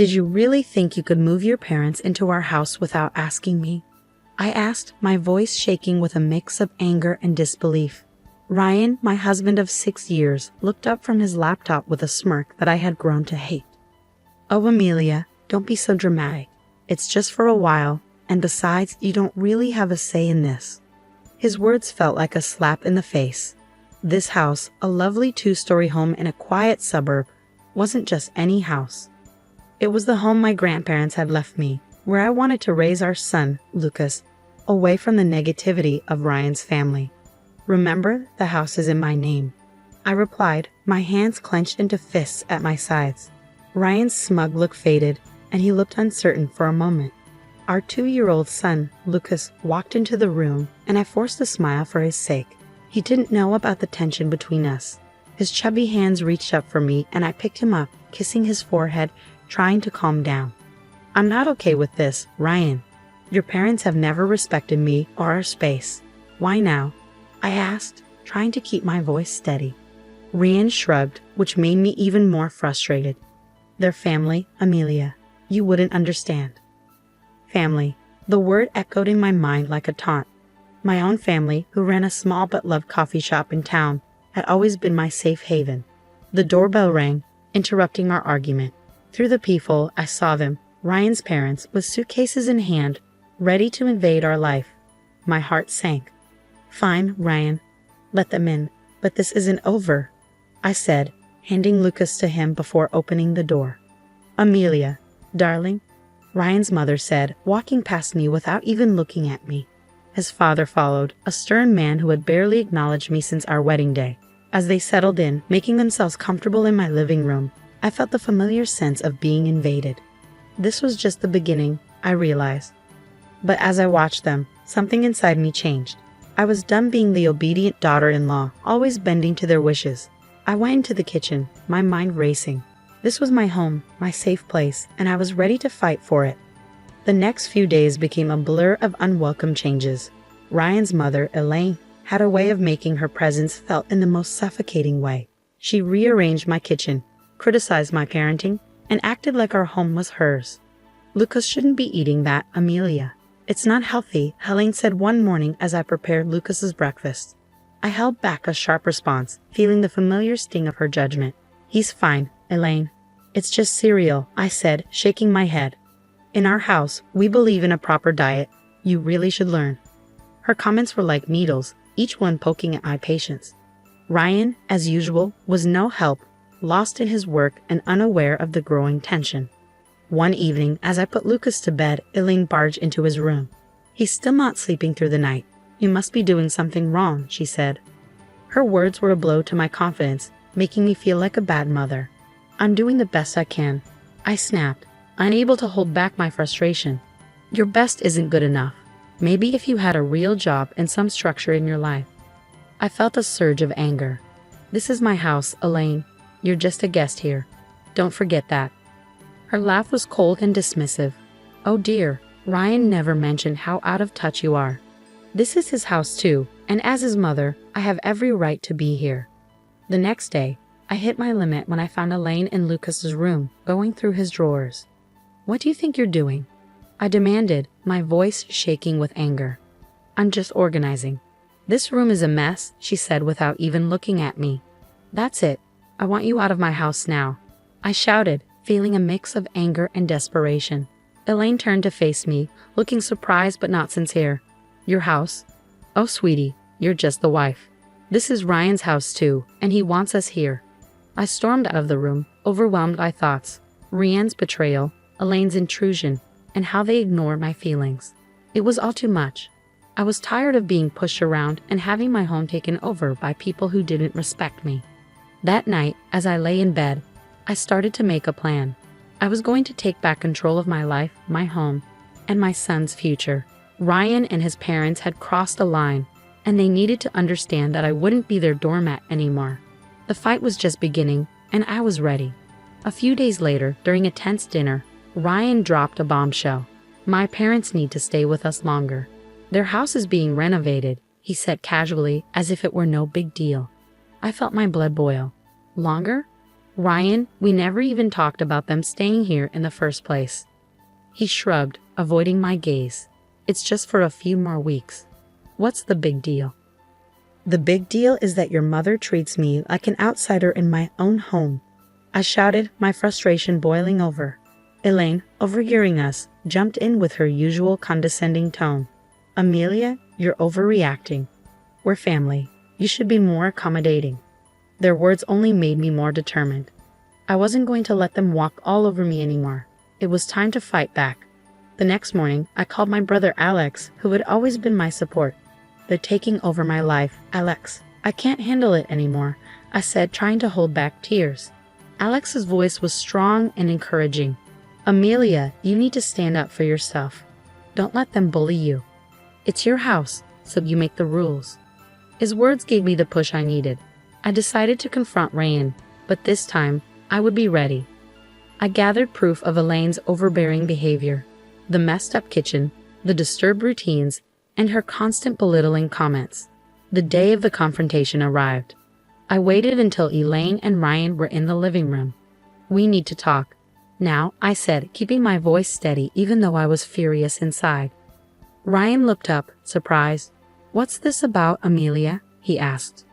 Did you really think you could move your parents into our house without asking me? I asked, my voice shaking with a mix of anger and disbelief. Ryan, my husband of 6 years, looked up from his laptop with a smirk that I had grown to hate. Oh, Amelia, don't be so dramatic. It's just for a while, and besides, you don't really have a say in this. His words felt like a slap in the face. This house, a lovely 2-story home in a quiet suburb, wasn't just any house. It was the home my grandparents had left me, where I wanted to raise our son, Lucas, away from the negativity of Ryan's family. Remember, the house is in my name. I replied, my hands clenched into fists at my sides. Ryan's smug look faded, and he looked uncertain for a moment. Our 2-year-old son, Lucas, walked into the room, and I forced a smile for his sake. He didn't know about the tension between us. His chubby hands reached up for me, and I picked him up, kissing his forehead, trying to calm down. I'm not okay with this, Ryan. Your parents have never respected me or our space. Why now? I asked, trying to keep my voice steady. Ryan shrugged, which made me even more frustrated. Their family, Amelia. You wouldn't understand. Family. The word echoed in my mind like a taunt. My own family, who ran a small but loved coffee shop in town, had always been my safe haven. The doorbell rang, interrupting our argument. Through the peephole, I saw them, Ryan's parents, with suitcases in hand, ready to invade our life. My heart sank. Fine, Ryan. Let them in, but this isn't over, I said, handing Lucas to him before opening the door. Amelia, darling, Ryan's mother said, walking past me without even looking at me. His father followed, a stern man who had barely acknowledged me since our wedding day. As they settled in, making themselves comfortable in my living room, I felt the familiar sense of being invaded. This was just the beginning, I realized. But as I watched them, something inside me changed. I was done being the obedient daughter-in-law, always bending to their wishes. I went into the kitchen, my mind racing. This was my home, my safe place, and I was ready to fight for it. The next few days became a blur of unwelcome changes. Ryan's mother, Elaine, had a way of making her presence felt in the most suffocating way. She rearranged my kitchen, criticized my parenting, and acted like our home was hers. Lucas shouldn't be eating that, Amelia. It's not healthy, Helene said one morning as I prepared Lucas's breakfast. I held back a sharp response, feeling the familiar sting of her judgment. He's fine, Elaine. It's just cereal, I said, shaking my head. In our house, we believe in a proper diet. You really should learn. Her comments were like needles, each one poking at my patience. Ryan, as usual, was no help, lost in his work and unaware of the growing tension. One evening, as I put Lucas to bed, Elaine barged into his room. He's still not sleeping through the night. You must be doing something wrong, she said. Her words were a blow to my confidence, making me feel like a bad mother. I'm doing the best I can, I snapped, unable to hold back my frustration. Your best isn't good enough. Maybe if you had a real job and some structure in your life. I felt a surge of anger. This is my house, Elaine. You're just a guest here. Don't forget that. Her laugh was cold and dismissive. Oh dear, Ryan never mentioned how out of touch you are. This is his house too, and as his mother, I have every right to be here. The next day, I hit my limit when I found Elaine in Lucas's room, going through his drawers. What do you think you're doing? I demanded, my voice shaking with anger. I'm just organizing. This room is a mess, she said without even looking at me. That's it. I want you out of my house now, I shouted, feeling a mix of anger and desperation. Elaine turned to face me, looking surprised but not sincere. Your house? Oh, sweetie, you're just the wife. This is Ryan's house too, and he wants us here. I stormed out of the room, overwhelmed by thoughts. Ryan's betrayal, Elaine's intrusion, and how they ignored my feelings. It was all too much. I was tired of being pushed around and having my home taken over by people who didn't respect me. That night, as I lay in bed, I started to make a plan. I was going to take back control of my life, my home, and my son's future. Ryan and his parents had crossed a line, and they needed to understand that I wouldn't be their doormat anymore. The fight was just beginning, and I was ready. A few days later, during a tense dinner, Ryan dropped a bombshell. My parents need to stay with us longer. Their house is being renovated, he said casually, as if it were no big deal. I felt my blood boil. Longer? Ryan, we never even talked about them staying here in the first place. He shrugged, avoiding my gaze. It's just for a few more weeks. What's the big deal? The big deal is that your mother treats me like an outsider in my own home. I shouted, my frustration boiling over. Elaine, overhearing us, jumped in with her usual condescending tone. Amelia, you're overreacting. We're family. You should be more accommodating. Their words only made me more determined. I wasn't going to let them walk all over me anymore. It was time to fight back. The next morning, I called my brother Alex, who had always been my support. They're taking over my life, Alex. I can't handle it anymore, I said, trying to hold back tears. Alex's voice was strong and encouraging. Amelia, you need to stand up for yourself. Don't let them bully you. It's your house, so you make the rules. His words gave me the push I needed. I decided to confront Ryan, but this time, I would be ready. I gathered proof of Elaine's overbearing behavior. The messed up kitchen, the disturbed routines, and her constant belittling comments. The day of the confrontation arrived. I waited until Elaine and Ryan were in the living room. We need to talk. Now, I said, keeping my voice steady even though I was furious inside. Ryan looked up, surprised. What's this about, Amelia? He asked.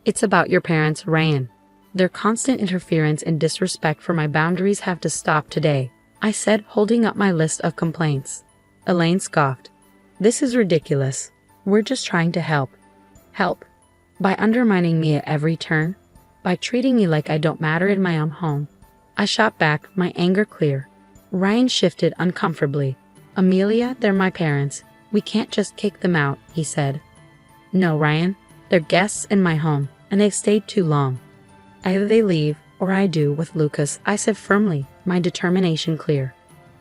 It's about your parents, Ryan. Their constant interference and disrespect for my boundaries have to stop today, I said, holding up my list of complaints. Elaine scoffed. This is ridiculous. We're just trying to help. Help? By undermining me at every turn? By treating me like I don't matter in my own home? I shot back, my anger clear. Ryan shifted uncomfortably. Amelia, they're my parents. We can't just kick them out, he said. No, Ryan. They're guests in my home, and they've stayed too long. Either they leave, or I do with Lucas, I said firmly, my determination clear.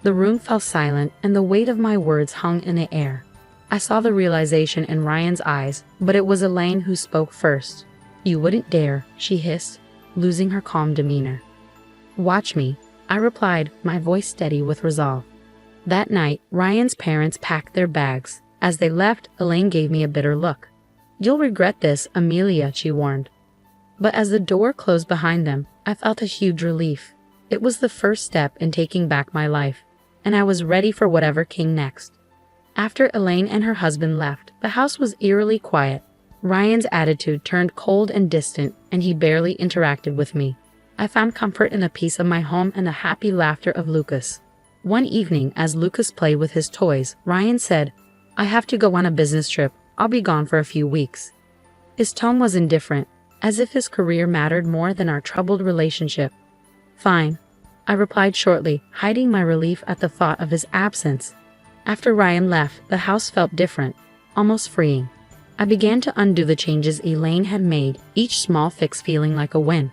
The room fell silent, and the weight of my words hung in the air. I saw the realization in Ryan's eyes, but it was Elaine who spoke first. You wouldn't dare, she hissed, losing her calm demeanor. Watch me, I replied, my voice steady with resolve. That night, Ryan's parents packed their bags. As they left, Elaine gave me a bitter look. You'll regret this, Amelia, she warned. But as the door closed behind them, I felt a huge relief. It was the first step in taking back my life, and I was ready for whatever came next. After Elaine and her husband left, the house was eerily quiet. Ryan's attitude turned cold and distant, and he barely interacted with me. I found comfort in the peace of my home and the happy laughter of Lucas. One evening, as Lucas played with his toys, Ryan said, I have to go on a business trip. I'll be gone for a few weeks. His tone was indifferent, as if his career mattered more than our troubled relationship. Fine, I replied shortly, hiding my relief at the thought of his absence. After Ryan left, the house felt different, almost freeing. I began to undo the changes Elaine had made, each small fix feeling like a win.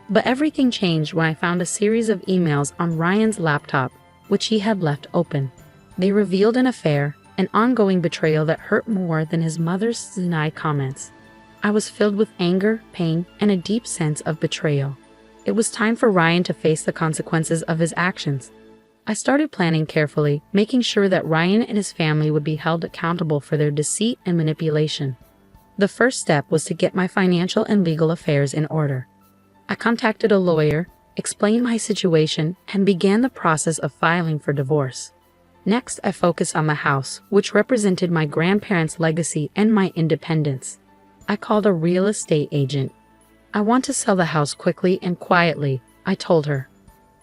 But everything changed when I found a series of emails on Ryan's laptop, which he had left open. They revealed an affair, an ongoing betrayal that hurt more than his mother's denied comments. I was filled with anger, pain, and a deep sense of betrayal. It was time for Ryan to face the consequences of his actions. I started planning carefully, making sure that Ryan and his family would be held accountable for their deceit and manipulation. The first step was to get my financial and legal affairs in order. I contacted a lawyer, explained my situation, and began the process of filing for divorce. Next, I focused on the house, which represented my grandparents' legacy and my independence. I called a real estate agent. I want to sell the house quickly and quietly, I told her.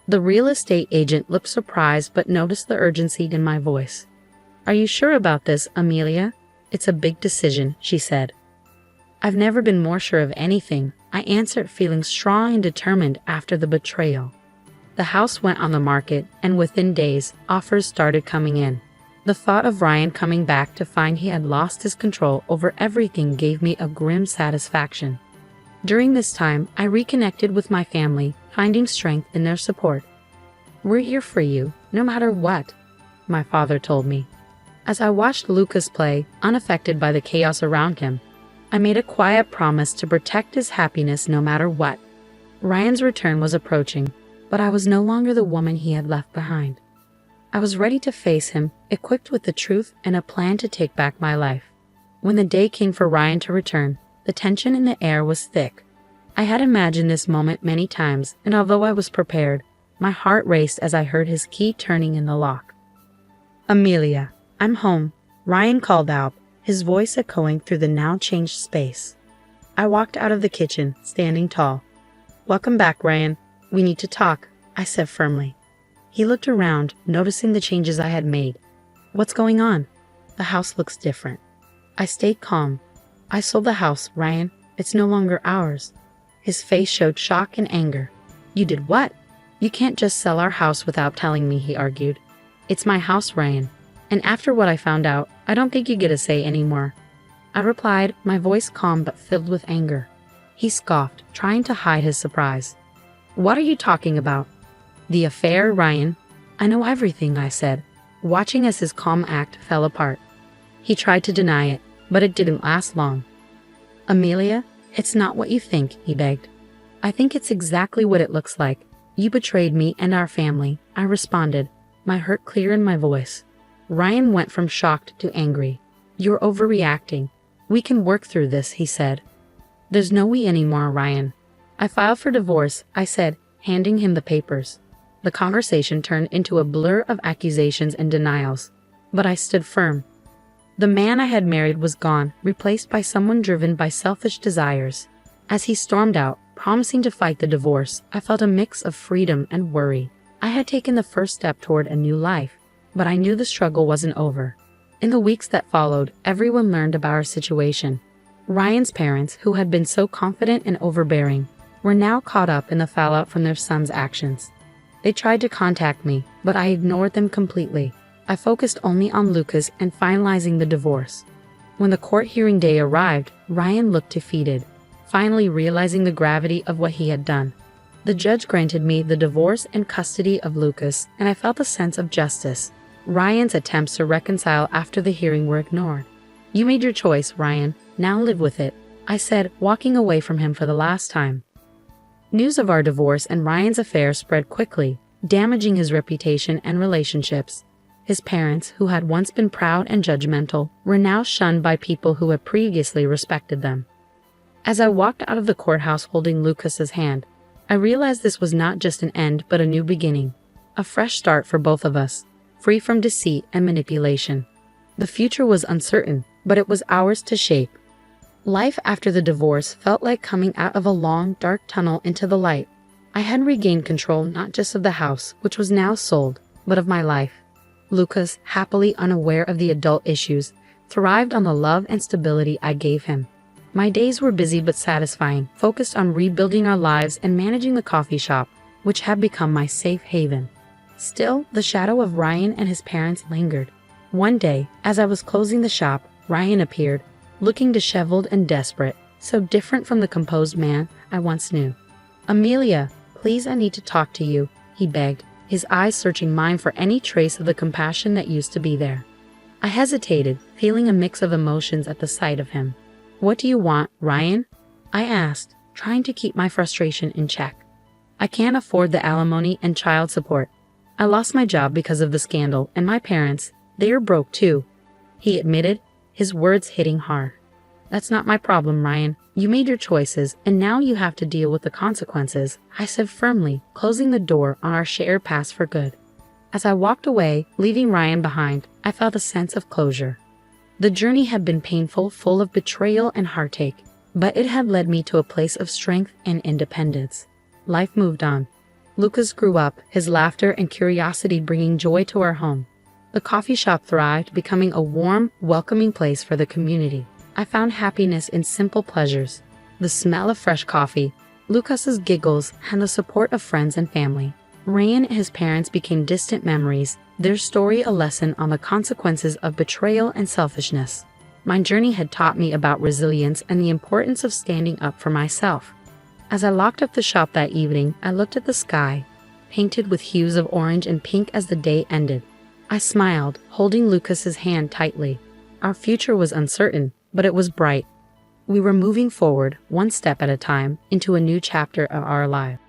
The real estate agent looked surprised but noticed the urgency in my voice. Are you sure about this, Amelia? It's a big decision, she said. I've never been more sure of anything, I answered, feeling strong and determined after the betrayal. The house went on the market, and within days, offers started coming in. The thought of Ryan coming back to find he had lost his control over everything gave me a grim satisfaction. During this time, I reconnected with my family, finding strength in their support. We're here for you, no matter what, my father told me. As I watched Lucas play, unaffected by the chaos around him, I made a quiet promise to protect his happiness no matter what. Ryan's return was approaching, but I was no longer the woman he had left behind. I was ready to face him, equipped with the truth and a plan to take back my life. When the day came for Ryan to return, the tension in the air was thick. I had imagined this moment many times, and although I was prepared, my heart raced as I heard his key turning in the lock. "Amelia, I'm home," Ryan called out, his voice echoing through the now changed space. I walked out of the kitchen, standing tall. "Welcome back, Ryan. We need to talk," I said firmly. He looked around, noticing the changes I had made. "What's going on? The house looks different." I stayed calm. "I sold the house, Ryan. It's no longer ours." His face showed shock and anger. "You did what?" "You can't just sell our house without telling me," he argued. "It's my house, Ryan. And after what I found out, I don't think you get a say anymore." I replied, my voice calm but filled with anger. He scoffed, trying to hide his surprise. "What are you talking about?" "The affair, Ryan." "I know everything," I said, watching as his calm act fell apart. He tried to deny it, but it didn't last long. "Amelia, it's not what you think," he begged. "I think it's exactly what it looks like. You betrayed me and our family," I responded, my hurt clear in my voice. Ryan went from shocked to angry. "You're overreacting. We can work through this," he said. "There's no we anymore, Ryan." "I filed for divorce," I said, handing him the papers. The conversation turned into a blur of accusations and denials, but I stood firm. The man I had married was gone, replaced by someone driven by selfish desires. As he stormed out, promising to fight the divorce, I felt a mix of freedom and worry. I had taken the first step toward a new life, but I knew the struggle wasn't over. In the weeks that followed, everyone learned about our situation. Ryan's parents, who had been so confident and overbearing, were now caught up in the fallout from their son's actions. They tried to contact me, but I ignored them completely. I focused only on Lucas and finalizing the divorce. When the court hearing day arrived, Ryan looked defeated, finally realizing the gravity of what he had done. The judge granted me the divorce and custody of Lucas, and I felt a sense of justice. Ryan's attempts to reconcile after the hearing were ignored. "You made your choice, Ryan. Now live with it," I said, walking away from him for the last time. News of our divorce and Ryan's affair spread quickly, damaging his reputation and relationships. His parents, who had once been proud and judgmental, were now shunned by people who had previously respected them. As I walked out of the courthouse holding Lucas's hand, I realized this was not just an end but a new beginning, a fresh start for both of us, free from deceit and manipulation. The future was uncertain, but it was ours to shape. Life after the divorce felt like coming out of a long, dark tunnel into the light. I had regained control not just of the house, which was now sold, but of my life. Lucas, happily unaware of the adult issues, thrived on the love and stability I gave him. My days were busy but satisfying, focused on rebuilding our lives and managing the coffee shop, which had become my safe haven. Still, the shadow of Ryan and his parents lingered. One day, as I was closing the shop, Ryan appeared, looking disheveled and desperate, so different from the composed man I once knew. "Amelia, please, I need to talk to you," he begged, his eyes searching mine for any trace of the compassion that used to be there. I hesitated, feeling a mix of emotions at the sight of him. "What do you want, Ryan?" I asked, trying to keep my frustration in check. "I can't afford the alimony and child support. I lost my job because of the scandal, and my parents, they are broke too," he admitted, his words hitting hard. "That's not my problem, Ryan. You made your choices, and now you have to deal with the consequences," I said firmly, closing the door on our shared past for good. As I walked away, leaving Ryan behind, I felt a sense of closure. The journey had been painful, full of betrayal and heartache, but it had led me to a place of strength and independence. Life moved on. Lucas grew up, his laughter and curiosity bringing joy to our home. The coffee shop thrived, becoming a warm, welcoming place for the community. I found happiness in simple pleasures: the smell of fresh coffee, Lucas's giggles, and the support of friends and family. Ryan and his parents became distant memories, their story a lesson on the consequences of betrayal and selfishness. My journey had taught me about resilience and the importance of standing up for myself. As I locked up the shop that evening, I looked at the sky, painted with hues of orange and pink as the day ended. I smiled, holding Lucas's hand tightly. Our future was uncertain, but it was bright. We were moving forward, one step at a time, into a new chapter of our lives.